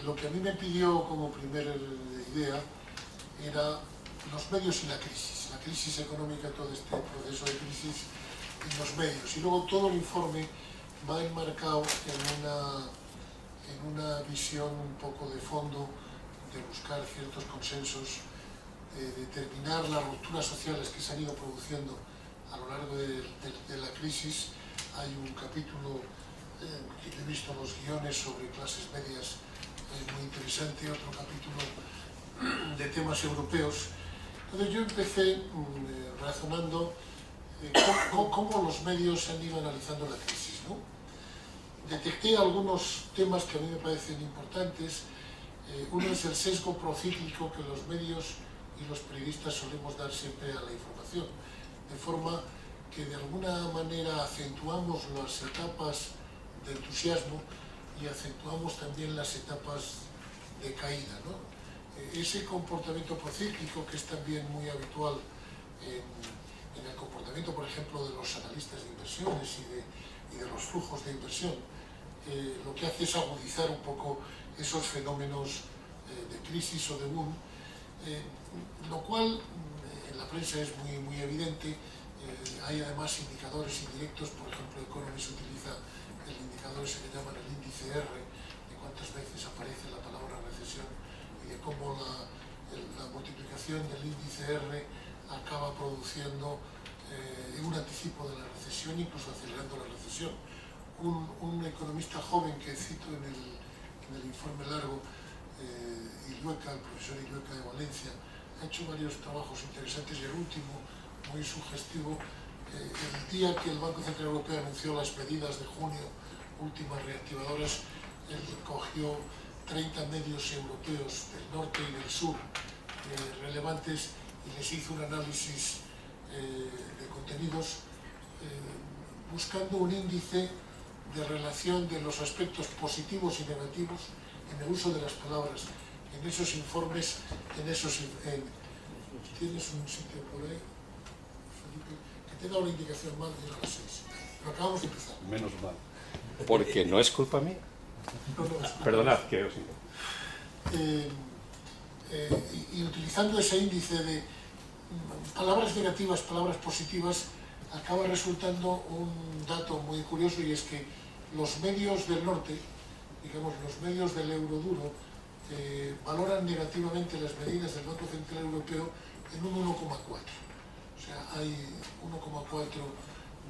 Lo que a mí me pidió como primera idea era los medios y la crisis económica, todo este proceso de crisis en los medios. Y luego todo el informe va enmarcado en una visión un poco de fondo, de buscar ciertos consensos, de determinar las rupturas sociales que se han ido produciendo a lo largo de la crisis. Hay un capítulo que he visto en los guiones sobre clases medias muy interesante, otro capítulo de temas europeos. Entonces yo empecé razonando cómo los medios han ido analizando la crisis, ¿no? Detecté algunos temas que a mí me parecen importantes. Uno es el sesgo procíclico que los medios y los periodistas solemos dar siempre a la información, de forma que de alguna manera acentuamos las etapas de entusiasmo y acentuamos también las etapas de caída, ¿no? Ese comportamiento procíclico, que es también muy habitual en el comportamiento, por ejemplo, de los analistas de inversiones y de los flujos de inversión, lo que hace es agudizar un poco esos fenómenos de crisis o de boom, lo cual en la prensa es muy evidente. Hay además indicadores indirectos, por ejemplo, Economist utiliza el indicador ese que llaman el índice R, de cuántas veces aparece la palabra recesión y de cómo la multiplicación del índice R acaba produciendo un anticipo de la recesión, incluso acelerando la recesión. Un economista joven que cito en el informe largo, Illueca, el profesor Illueca de Valencia, ha hecho varios trabajos interesantes y el último, muy sugestivo, el día que el Banco Central Europeo anunció las medidas de junio, últimas reactivadoras, él cogió 30 medios europeos del norte y del sur relevantes y les hizo un análisis de contenidos buscando un índice de relación de los aspectos positivos y negativos en el uso de las palabras, en esos informes, ¿Tienes un sitio por ahí, Felipe? Que te he dado la indicación mal de ir a las 6. Pero acabamos de empezar. Menos mal. Porque no es culpa mía. No, Perdonad, que os digo. Y utilizando ese índice de palabras negativas, palabras positivas, acaba resultando un dato muy curioso, y es que los medios del norte, digamos los medios del euroduro, valoran negativamente las medidas del Banco Central Europeo en un 1,4. O sea, hay 1,4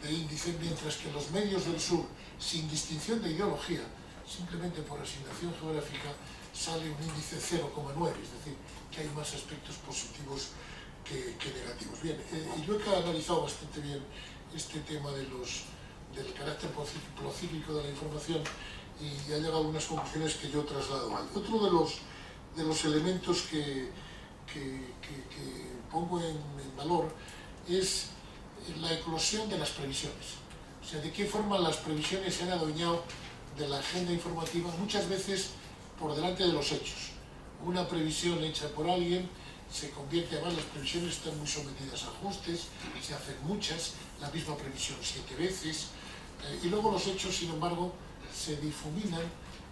de índice, mientras que los medios del sur, sin distinción de ideología, simplemente por asignación geográfica, sale un índice 0,9, es decir, que hay más aspectos positivos que negativos. Bien, Illueca ha analizado bastante bien este tema del carácter procíclico de la información y ha llegado a unas conclusiones que yo traslado ahí. Otro de los elementos que pongo en valor es la eclosión de las previsiones. O sea, de qué forma las previsiones se han adueñado de la agenda informativa, muchas veces por delante de los hechos. Una previsión hecha por alguien se convierte, además las previsiones están muy sometidas a ajustes, se hacen muchas, la misma previsión 7 veces, y luego los hechos, sin embargo, se difuminan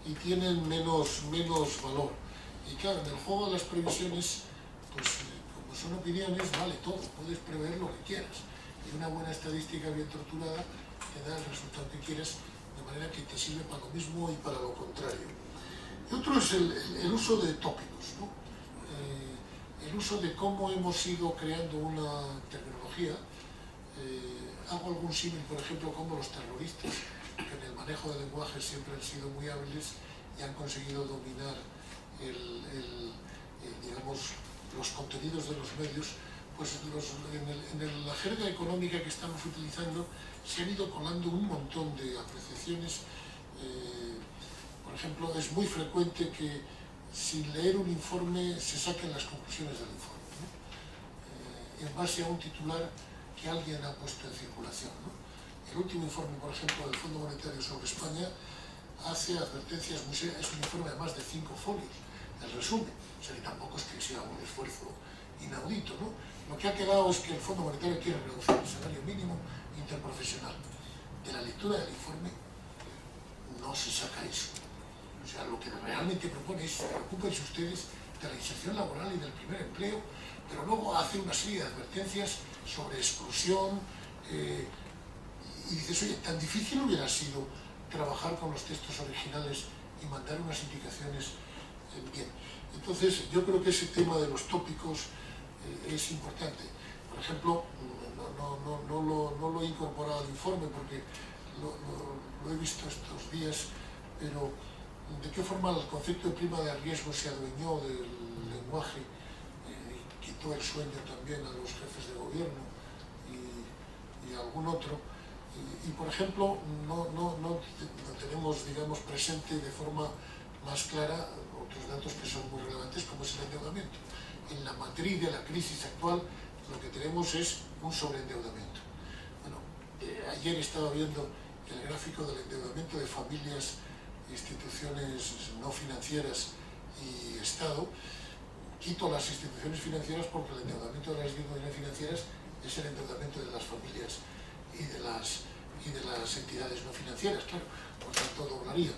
y tienen menos valor. Y claro, en el juego de las previsiones, pues como son opiniones, vale todo, puedes prever lo que quieras. Y una buena estadística bien torturada te da el resultado que quieres, de manera que te sirve para lo mismo y para lo contrario. Y otro es el uso de tópicos, ¿no? El uso de cómo hemos ido creando una terminología. Hago algún símil, por ejemplo, como los terroristas, que en el manejo del lenguaje siempre han sido muy hábiles y han conseguido dominar digamos, los contenidos de los medios, pues en la jerga económica que estamos utilizando se han ido colando un montón de apreciaciones. Por ejemplo, es muy frecuente que sin leer un informe se saquen las conclusiones del informe, ¿no? En base a un titular que alguien ha puesto en circulación, ¿no? El último informe, por ejemplo, del Fondo Monetario sobre España hace advertencias muy serias, es un informe de más de 5 folios, el resumen, o sea que tampoco es que sea un esfuerzo inaudito, ¿no? Lo que ha quedado es que el Fondo Monetario quiere reducir el salario mínimo interprofesional. De la lectura del informe no se saca eso. O sea, lo que realmente propone es preocúpense ustedes de la inserción laboral y del primer empleo, pero luego hace una serie de advertencias sobre exclusión, y dices, oye, tan difícil hubiera sido trabajar con los textos originales y mandar unas indicaciones bien. Entonces, yo creo que ese tema de los tópicos es importante. Por ejemplo, no lo he incorporado al informe porque lo he visto estos días, pero de qué forma el concepto de prima de riesgo se adueñó del lenguaje, quitó el sueño también a los jefes de gobierno y a algún otro. Y por ejemplo, no tenemos, digamos, presente de forma más clara otros datos que son muy relevantes, como es el endeudamiento. En la matriz de la crisis actual, lo que tenemos es un sobreendeudamiento. Bueno, ayer estaba viendo el gráfico del endeudamiento de familias, instituciones no financieras y Estado. Quito las instituciones financieras porque el endeudamiento de las instituciones financieras es el endeudamiento de las familias y de las entidades no financieras, claro, por tanto doblaría.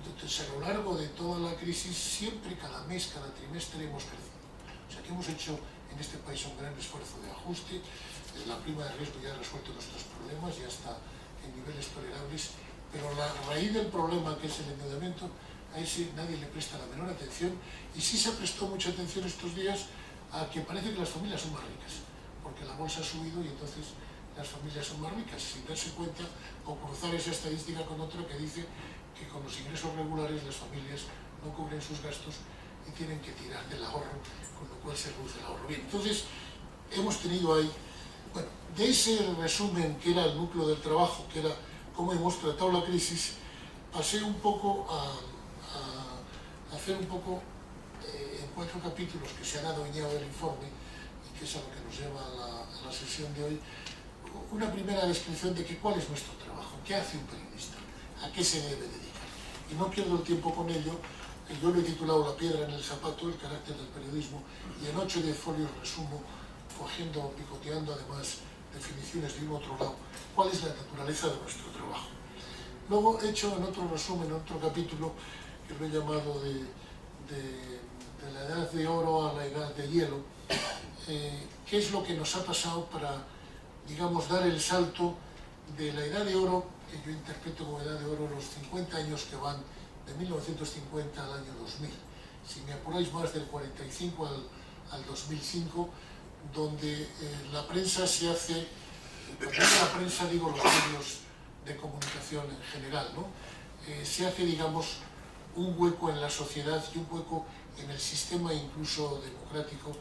Entonces, a lo largo de toda la crisis, siempre, cada mes, cada trimestre hemos crecido. O sea, que hemos hecho en este país un gran esfuerzo de ajuste. La prima de riesgo ya ha resuelto nuestros problemas, ya está en niveles tolerables, pero la raíz del problema, que es el endeudamiento, a ese nadie le presta la menor atención, y sí se prestó mucha atención estos días a que parece que las familias son más ricas, porque la bolsa ha subido y entonces las familias son más ricas, sin darse cuenta o cruzar esa estadística con otra que dice que con los ingresos regulares las familias no cubren sus gastos y tienen que tirar del ahorro, con lo cual se reduce el ahorro. Bien, entonces hemos tenido ahí, bueno, de ese resumen que era el núcleo del trabajo, que era cómo hemos tratado la crisis, pasé un poco a hacer un poco en 4 capítulos que se han adueñado del informe y que es a lo que nos lleva a la sesión de hoy, una primera descripción de cuál es nuestro trabajo, qué hace un periodista, a qué se debe dedicar. Y no pierdo el tiempo con ello, yo lo he titulado La piedra en el zapato, el carácter del periodismo, y en 8 de folios resumo, cogiendo, picoteando además definiciones de un otro lado, cuál es la naturaleza de nuestro trabajo. Luego he hecho en otro resumen, en otro capítulo, que lo he llamado de la edad de oro a la edad de hielo, qué es lo que nos ha pasado para, digamos, dar el salto de la edad de oro, que yo interpreto como edad de oro los 50 años que van de 1950 al año 2000. Si me apuráis más, del 45 al 2005, donde la prensa se hace, cuando digo la prensa digo los medios de comunicación en general, ¿no? Se hace, digamos, un hueco en la sociedad y un hueco en el sistema incluso democrático,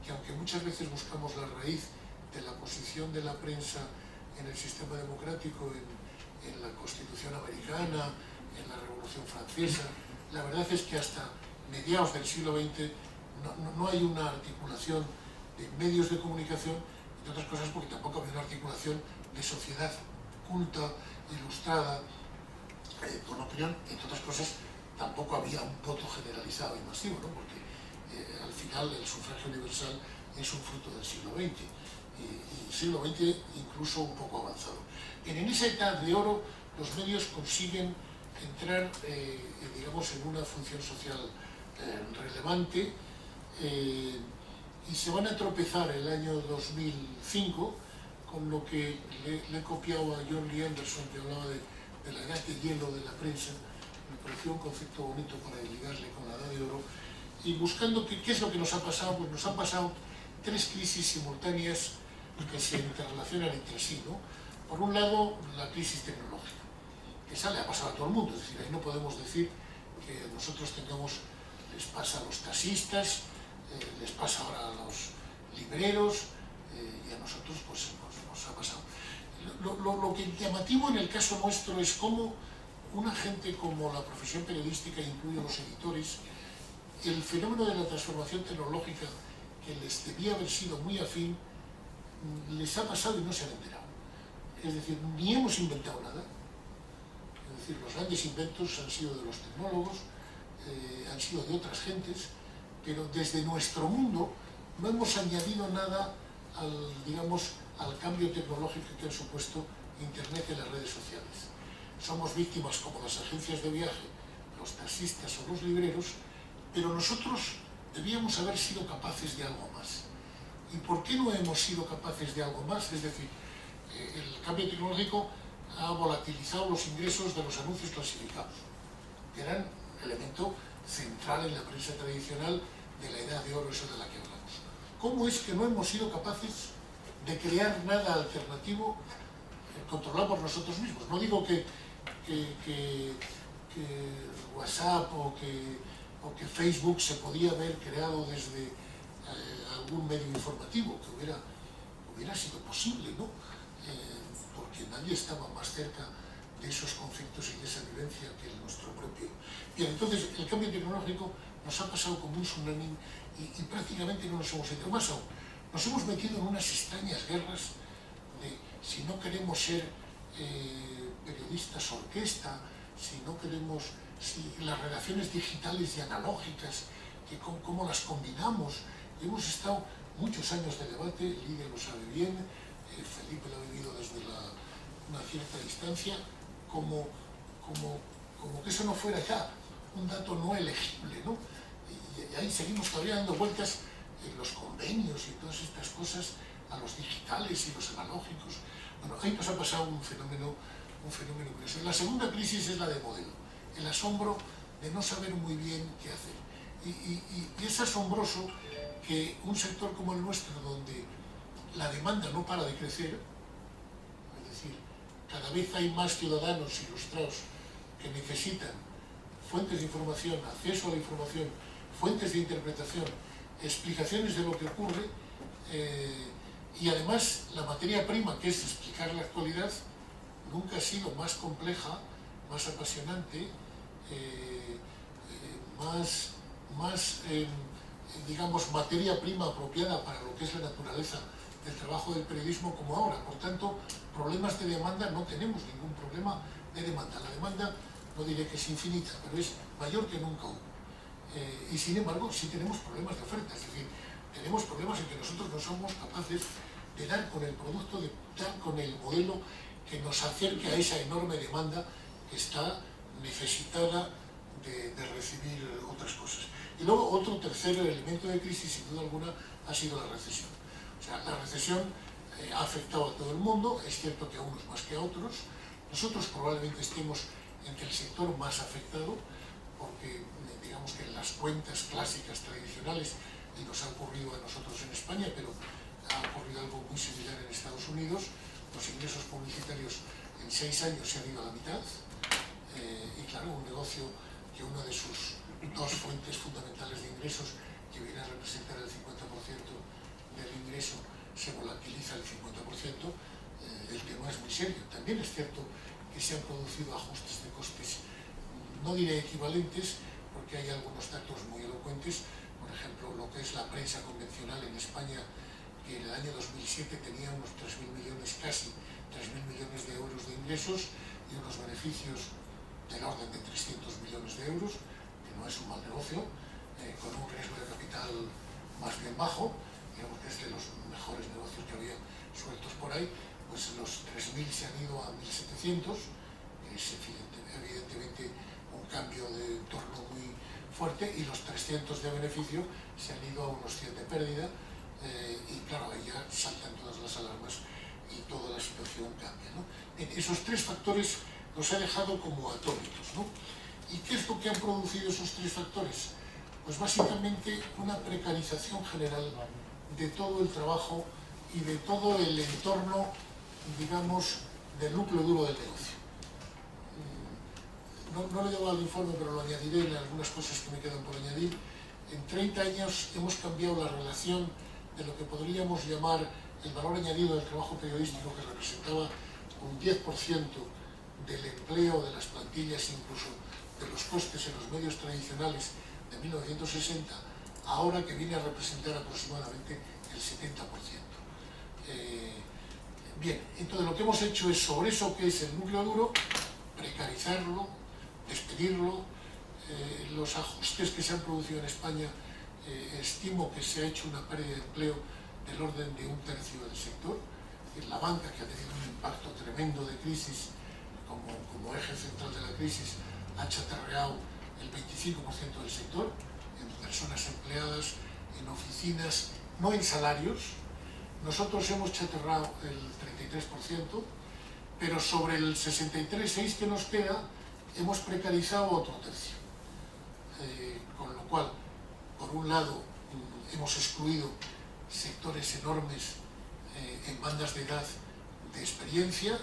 que aunque muchas veces buscamos la raíz de la posición de la prensa en el sistema democrático, en la Constitución americana, en la Revolución Francesa, la verdad es que hasta mediados del siglo XX no hay una articulación de medios de comunicación, entre otras cosas porque tampoco había una articulación de sociedad culta, ilustrada, con opinión, entre otras cosas tampoco había un voto generalizado y masivo, ¿no? Porque al final el sufragio universal es un fruto del siglo XX, y siglo XX incluso un poco avanzado. En esa edad de oro los medios consiguen entrar, digamos, en una función social relevante, y se van a tropezar el año 2005 con lo que le he copiado a John Lee Anderson, que hablaba de la edad de hielo de la prensa. Me pareció un concepto bonito para ligarle con la edad de oro, y buscando qué es lo que nos ha pasado, pues nos han pasado 3 crisis simultáneas que se interrelacionan entre sí, ¿no? Por un lado, la crisis tecnológica, que esa le ha pasado a todo el mundo, es decir, ahí no podemos decir que nosotros les pasa a los taxistas, les pasa ahora a los libreros, y a nosotros pues nos ha pasado. Lo que es llamativo en el caso nuestro es cómo una gente como la profesión periodística, incluye los editores, el fenómeno de la transformación tecnológica, que les debía haber sido muy afín, les ha pasado y no se han enterado. Es decir, ni hemos inventado nada. Es decir, los grandes inventos han sido de los tecnólogos, han sido de otras gentes, pero desde nuestro mundo no hemos añadido nada al cambio tecnológico que han supuesto Internet y las redes sociales. Somos víctimas, como las agencias de viaje, los taxistas o los libreros, pero nosotros debíamos haber sido capaces de algo más. ¿Y por qué no hemos sido capaces de algo más? Es decir, el cambio tecnológico ha volatilizado los ingresos de los anuncios clasificados, que eran elemento central en la prensa tradicional de la edad de oro, esa de la que hablamos. ¿Cómo es que no hemos sido capaces de crear nada alternativo controlado por nosotros mismos? No digo que WhatsApp o que Facebook se podía haber creado desde algún medio informativo, que hubiera sido posible, ¿no? Porque nadie estaba más cerca de esos conceptos y de esa vivencia que el nuestro propio. Bien, entonces el cambio tecnológico nos ha pasado como un tsunami y prácticamente no nos hemos hecho más aún. Nos hemos metido en unas extrañas guerras de si no queremos ser periodistas orquesta, si no queremos, si las relaciones digitales y analógicas, que cómo las combinamos. Y hemos estado muchos años de debate, Lidia lo sabe bien, Felipe lo ha vivido desde una cierta distancia, como que eso no fuera ya un dato no elegible, ¿no? Y ahí seguimos todavía dando vueltas en los convenios y todas estas cosas a los digitales y los analógicos. Bueno, ahí nos ha pasado un fenómeno curioso. La segunda crisis es la de modelo, el asombro de no saber muy bien qué hacer. Y es asombroso que un sector como el nuestro, donde la demanda no para de crecer, es decir, cada vez hay más ciudadanos ilustrados que necesitan fuentes de información, acceso a la información, fuentes de interpretación, explicaciones de lo que ocurre, y además la materia prima, que es explicar la actualidad, nunca ha sido más compleja, más apasionante, digamos, materia prima apropiada para lo que es la naturaleza del trabajo del periodismo como ahora. Por tanto, problemas de demanda no tenemos ningún problema de demanda. La demanda no diré que es infinita, pero es mayor que nunca hubo. Y sin embargo, sí tenemos problemas de oferta, es decir, tenemos problemas en que nosotros no somos capaces de dar con el producto, de dar con el modelo que nos acerque a esa enorme demanda que está necesitada de recibir otras cosas. Y luego otro tercer elemento de crisis, sin duda alguna, ha sido la recesión. O sea, la recesión ha afectado a todo el mundo, es cierto que a unos más que a otros. Nosotros probablemente estemos entre el sector más afectado, porque digamos que en las cuentas clásicas tradicionales, y nos ha ocurrido a nosotros en España, pero ha ocurrido algo muy similar en Estados Unidos, los ingresos publicitarios en 6 años se han ido a la mitad, y claro, un negocio que una de sus dos fuentes fundamentales de ingresos, que viene a representar el 50% del ingreso, se volatiliza el 50%, el tema es muy serio. También es cierto que se han producido ajustes de costes, no diré equivalentes, porque hay algunos datos muy elocuentes. Por ejemplo, lo que es la prensa convencional en España, que en el año 2007 tenía unos 3.000 millones, casi 3.000 millones de euros de ingresos y unos beneficios del orden de 300 millones de euros, que no es un mal negocio, con un riesgo de capital más bien bajo, digamos que es de los mejores negocios que había sueltos por ahí. Pues los 3.000 se han ido a 1.700, que es evidentemente un cambio de entorno muy fuerte, y los 300 de beneficio se han ido a unos 100 de pérdida, y claro, ahí ya saltan todas las alarmas y toda la situación cambia, ¿no? Esos tres factores nos ha dejado como atónitos, ¿no? ¿Y qué es lo que han producido esos tres factores? Pues básicamente una precarización general de todo el trabajo y de todo el entorno, digamos, del núcleo duro del negocio. No lo he llevado al informe, pero lo añadiré en algunas cosas que me quedan por añadir. En 30 años hemos cambiado la relación de lo que podríamos llamar el valor añadido del trabajo periodístico, que representaba un 10% del empleo, de las plantillas, incluso de los costes en los medios tradicionales de 1960, ahora que viene a representar aproximadamente el 70%. Bien, entonces lo que hemos hecho es, sobre eso que es el núcleo duro, precarizarlo, despedirlo. Los ajustes que se han producido en España, estimo que se ha hecho una pérdida de empleo del orden de 1/3 del sector. En la banca, que ha tenido un impacto tremendo de crisis como eje central de la crisis, ha chatarreado el 25% del sector, en personas empleadas, en oficinas, no en salarios. Nosotros hemos chatarrado el 33%, pero sobre el 63,6% que nos queda, hemos precarizado otro tercio. Con lo cual, por un lado, hemos excluido sectores enormes en bandas de edad de experiencia.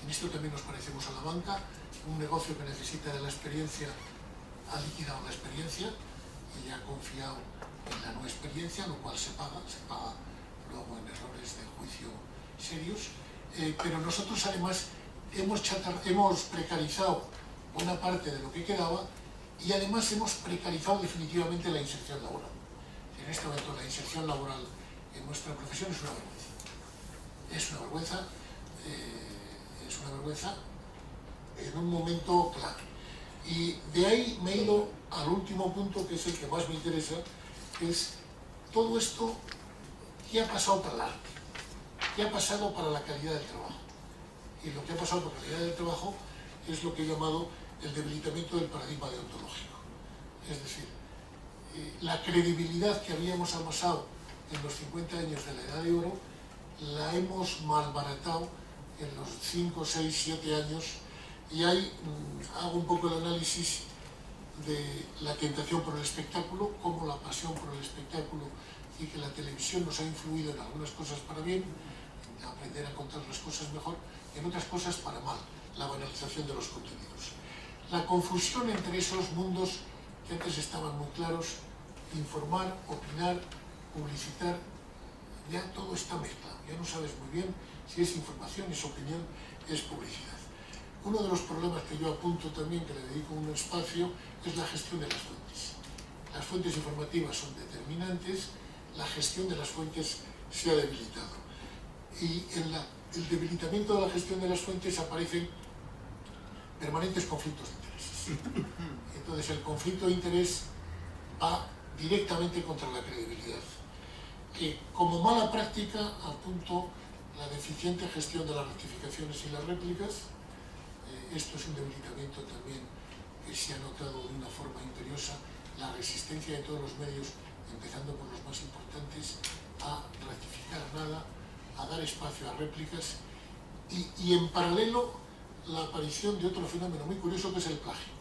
En esto también nos parecemos a la banca. Un negocio que necesita de la experiencia ha liquidado la experiencia y ha confiado en la no experiencia, lo cual se paga luego en errores de juicio serios. Pero nosotros además hemos precarizado buena parte de lo que quedaba y además hemos precarizado definitivamente la inserción laboral. En este momento la inserción laboral en nuestra profesión es una vergüenza. Es una vergüenza en un momento clave. Y de ahí me he ido al último punto, que es el que más me interesa, que es todo esto, ¿qué ha pasado para el arte? ¿Qué ha pasado para la calidad del trabajo? Y lo que ha pasado para la calidad del trabajo es lo que he llamado el debilitamiento del paradigma deontológico. Es decir, la credibilidad que habíamos amasado en los 50 años de la Edad de Oro la hemos malbaratado en los 5, 6, 7 años, y ahí hago un poco el análisis de la tentación por el espectáculo, cómo la pasión por el espectáculo y que la televisión nos ha influido en algunas cosas para bien, en aprender a contar las cosas mejor, y en otras cosas para mal, la banalización de los contenidos. La confusión entre esos mundos que antes estaban muy claros, informar, opinar, publicitar, ya todo está mezclado, ya no sabes muy bien si es información, es opinión, es publicidad. Uno de los problemas que yo apunto también, que le dedico un espacio, es la gestión de las fuentes. Las fuentes informativas son determinantes, la gestión de las fuentes se ha debilitado. Y en el debilitamiento de la gestión de las fuentes aparecen permanentes conflictos de intereses. Entonces el conflicto de interés va directamente contra la credibilidad. Como mala práctica apunto la deficiente gestión de las rectificaciones y las réplicas. Esto es un debilitamiento también que se ha notado de una forma imperiosa, la resistencia de todos los medios, empezando por los más importantes, a rectificar nada, a dar espacio a réplicas, y en paralelo la aparición de otro fenómeno muy curioso, que es el plagio,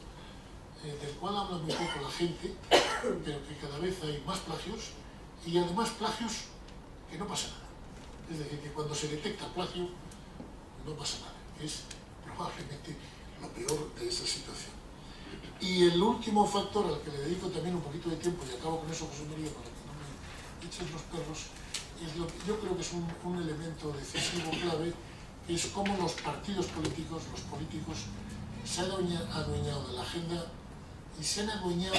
del cual habla muy poco la gente, pero que cada vez hay más plagios, y además plagios que no pasa nada. Es decir, que cuando se detecta plagio no pasa nada, es probablemente lo peor de esa situación. Y el último factor al que le dedico también un poquito de tiempo, y acabo con eso, José María, para que no me eches los perros, es lo que yo creo que es un elemento decisivo, clave, que es cómo los partidos políticos, los políticos, se han adueñado de la agenda y se han adueñado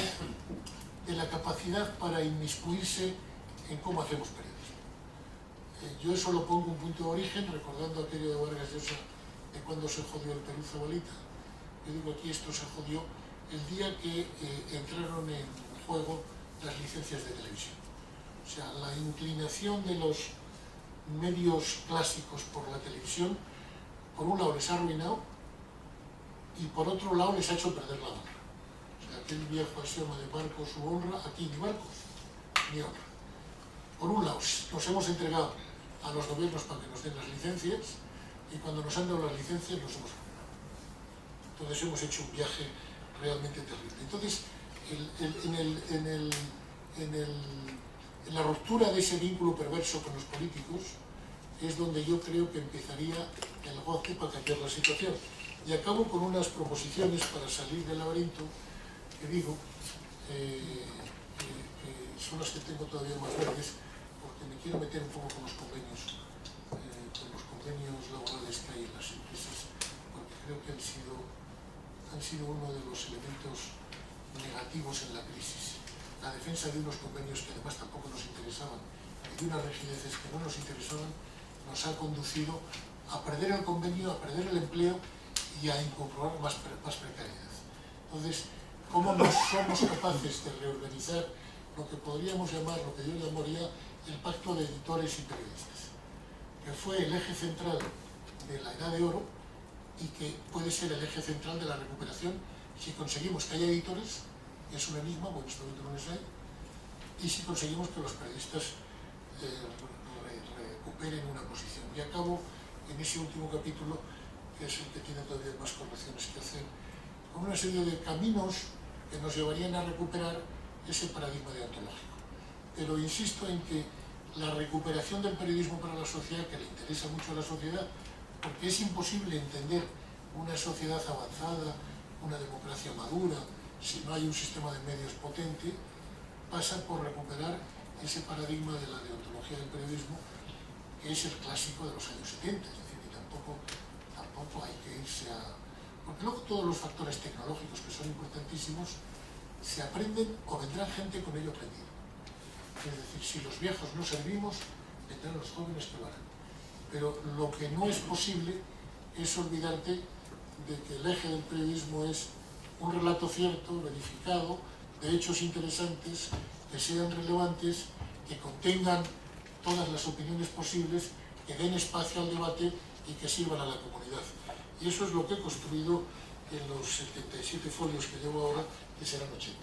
de la capacidad para inmiscuirse en cómo hacemos periodismo. Yo eso lo pongo un punto de origen, recordando aquello de Vargas Llosa, de cuando se jodió el Perú Zabalita. Yo digo, aquí esto se jodió el día que entraron en juego las licencias de televisión. O sea, la inclinación de los medios clásicos por la televisión, por un lado les ha arruinado y por otro lado les ha hecho perder la honra. O sea, aquel viejo axioma de barcos su honra, aquí ni barcos ni honra. Por un lado, nos hemos entregado a los gobiernos para que nos den las licencias, y cuando nos han dado las licencias nos hemos ganado. Entonces hemos hecho un viaje realmente terrible. Entonces, en la ruptura de ese vínculo perverso con los políticos es donde yo creo que empezaría el goce para cambiar la situación. Y acabo con unas proposiciones para salir del laberinto que digo, son las que tengo todavía más verdes, porque me quiero meter un poco con los convenios laborales que hay en las empresas, porque creo que han sido uno de los elementos negativos en la crisis. La defensa de unos convenios que además tampoco nos interesaban y de unas rigideces que no nos interesaban nos ha conducido a perder el convenio, a perder el empleo y a incorporar más precariedad. Entonces, ¿cómo no somos capaces de reorganizar lo que podríamos llamar, lo que yo llamaría el pacto de editores y periodistas, que fue el eje central de la Edad de Oro y que puede ser el eje central de la recuperación si conseguimos que haya editores es un enigma, porque en este momento no les hay, y si conseguimos que los periodistas recuperen una posición. Y acabo en ese último capítulo, que es el que tiene todavía más correcciones que hacer, con una serie de caminos que nos llevarían a recuperar ese paradigma deontológico. Pero insisto en que la recuperación del periodismo para la sociedad, que le interesa mucho a la sociedad, porque es imposible entender una sociedad avanzada, una democracia madura, si no hay un sistema de medios potente, pasa por recuperar ese paradigma de la deontología del periodismo, que es el clásico de los años 70, es decir, que tampoco hay que irse a... Porque luego todos los factores tecnológicos, que son importantísimos, se aprenden o vendrán gente con ello aprendido. Es decir, si los viejos no servimos, vendrán los jóvenes que lo harán. Pero lo que no es posible es olvidarte de que el eje del periodismo es un relato cierto, verificado, de hechos interesantes, que sean relevantes, que contengan todas las opiniones posibles, que den espacio al debate y que sirvan a la comunidad. Y eso es lo que he construido en los 77 folios que llevo ahora, que serán 80.